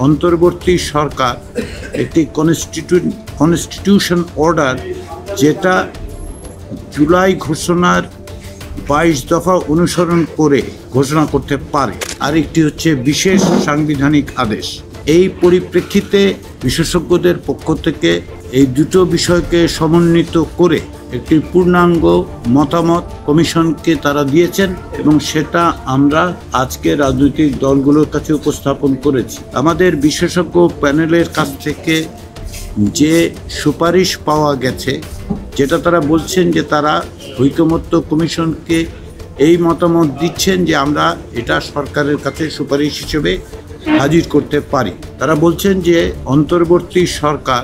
অন্তর্বর্তী সরকার একটি constitution order, যেটা জুলাই ঘোষণার 22 দফা অনুসরণ করে ঘোষণা করতে পারে। আরেকটি হচ্ছে বিশেষ সাংবিধানিক আদেশ। এই পরিপ্রেক্ষিতে বিশেষজ্ঞদের পক্ষ থেকে এই দুটো বিষয়কে সমন্বিত করে একটি পূর্ণাঙ্গ মতামত কমিশনকে তারা দিয়েছেন এবং সেটা আমরা আজকে রাজনৈতিক দলগুলোর কাছে উপস্থাপন করেছি। আমাদের বিশেষজ্ঞ প্যানেলের কাছ থেকে যে সুপারিশ পাওয়া গেছে, যেটা তারা বলছেন যে তারা ঐকমত্য কমিশনকে এই মতামত দিচ্ছেন যে আমরা এটা সরকারের কাছে সুপারিশ হিসেবে হাজির করতে পারি। তারা বলছেন যে অন্তর্বর্তী সরকার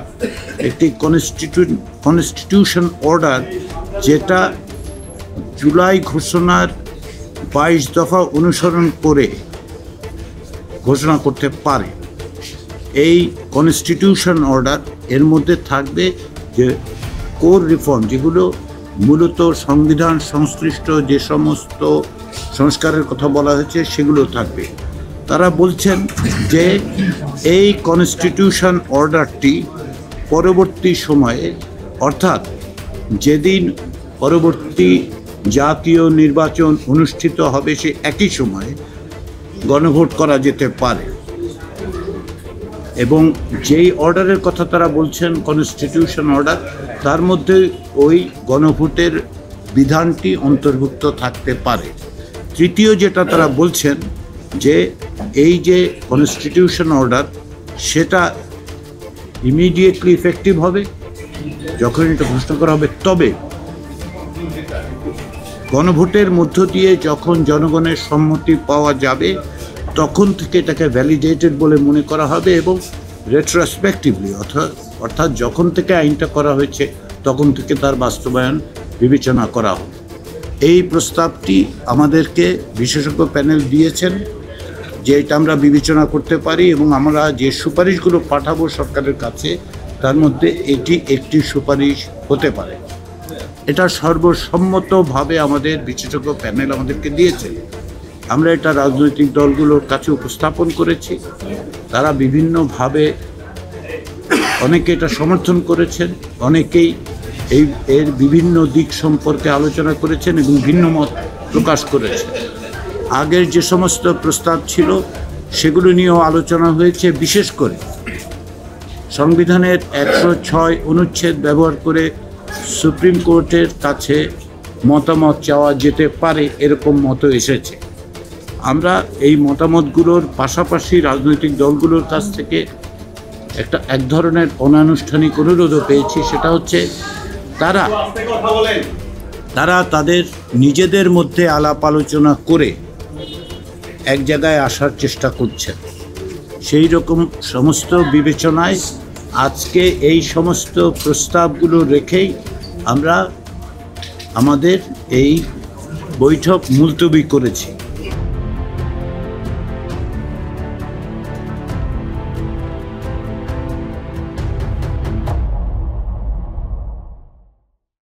একটি কনস্টিটিউশন অর্ডার, যেটা জুলাই ঘোষণার 22 দফা অনুসরণ করে ঘোষণা করতে পারে। এই কনস্টিটিউশন অর্ডার এর মধ্যে থাকবে যে কোর রিফর্ম, যেগুলো মূলত সংবিধান সংশ্লিষ্ট যে সমস্ত সংস্কারের কথা বলা হয়েছে সেগুলো থাকবে। তারা বলছেন যে এই কনস্টিটিউশন অর্ডারটি পরবর্তী সময়ে, অর্থাৎ যেদিন পরবর্তী জাতীয় নির্বাচন অনুষ্ঠিত হবে সে একই সময়ে গণভোট করা যেতে পারে। এবং যেই অর্ডারের কথা তারা বলছেন কনস্টিটিউশন অর্ডার, তার মধ্যে ওই গণভোটের বিধানটি অন্তর্ভুক্ত থাকতে পারে। তৃতীয় যেটা তারা বলছেন যে এই যে কনস্টিটিউশন অর্ডার, সেটা ইমিডিয়েটলি ইফেক্টিভ হবে যখন এটা ঘোষণা করা হবে, তবে গণভোটের মধ্য দিয়ে যখন জনগণের সম্মতি পাওয়া যাবে তখন থেকে এটাকে ভ্যালিডেটেড বলে মনে করা হবে এবং রেট্রোস্পেক্টিভলি, অর্থাৎ যখন থেকে আইনটা করা হয়েছে তখন থেকে তার বাস্তবায়ন বিবেচনা করা হবে। এই প্রস্তাবটি আমাদেরকে বিশেষজ্ঞ প্যানেল দিয়েছেন যে এটা আমরা বিবেচনা করতে পারি এবং আমরা যে সুপারিশগুলো পাঠাবো সরকারের কাছে তার মধ্যে এটি একটি সুপারিশ হতে পারে। এটা সর্বসম্মতভাবে আমাদের বিশেষজ্ঞ প্যানেল আমাদেরকে দিয়েছে। আমরা এটা রাজনৈতিক দলগুলোর কাছে উপস্থাপন করেছি। তারা বিভিন্নভাবে, অনেকে এটা সমর্থন করেছেন, অনেকেই এর বিভিন্ন দিক সম্পর্কে আলোচনা করেছেন এবং ভিন্ন মত প্রকাশ করেছেন। আগের যে সমস্ত প্রস্তাব ছিল সেগুলো নিয়েও আলোচনা হয়েছে। বিশেষ করে সংবিধানের 106 অনুচ্ছেদ ব্যবহার করে সুপ্রিম কোর্টের কাছে মতামত চাওয়া যেতে পারে, এরকম মত এসেছে। আমরা এই মতামতগুলোর পাশাপাশি রাজনৈতিক দলগুলোর কাছ থেকে এক ধরনের অনানুষ্ঠানিক অনুরোধও পেয়েছি। সেটা হচ্ছে তারা তাদের নিজেদের মধ্যে আলাপ আলোচনা করে এক জায়গায় আসার চেষ্টা করছেন। সেই রকম সমস্ত বিবেচনায় আজকে এই সমস্ত প্রস্তাবগুলো রেখেই আমরা আমাদের এই বৈঠক মুলতবি করেছি।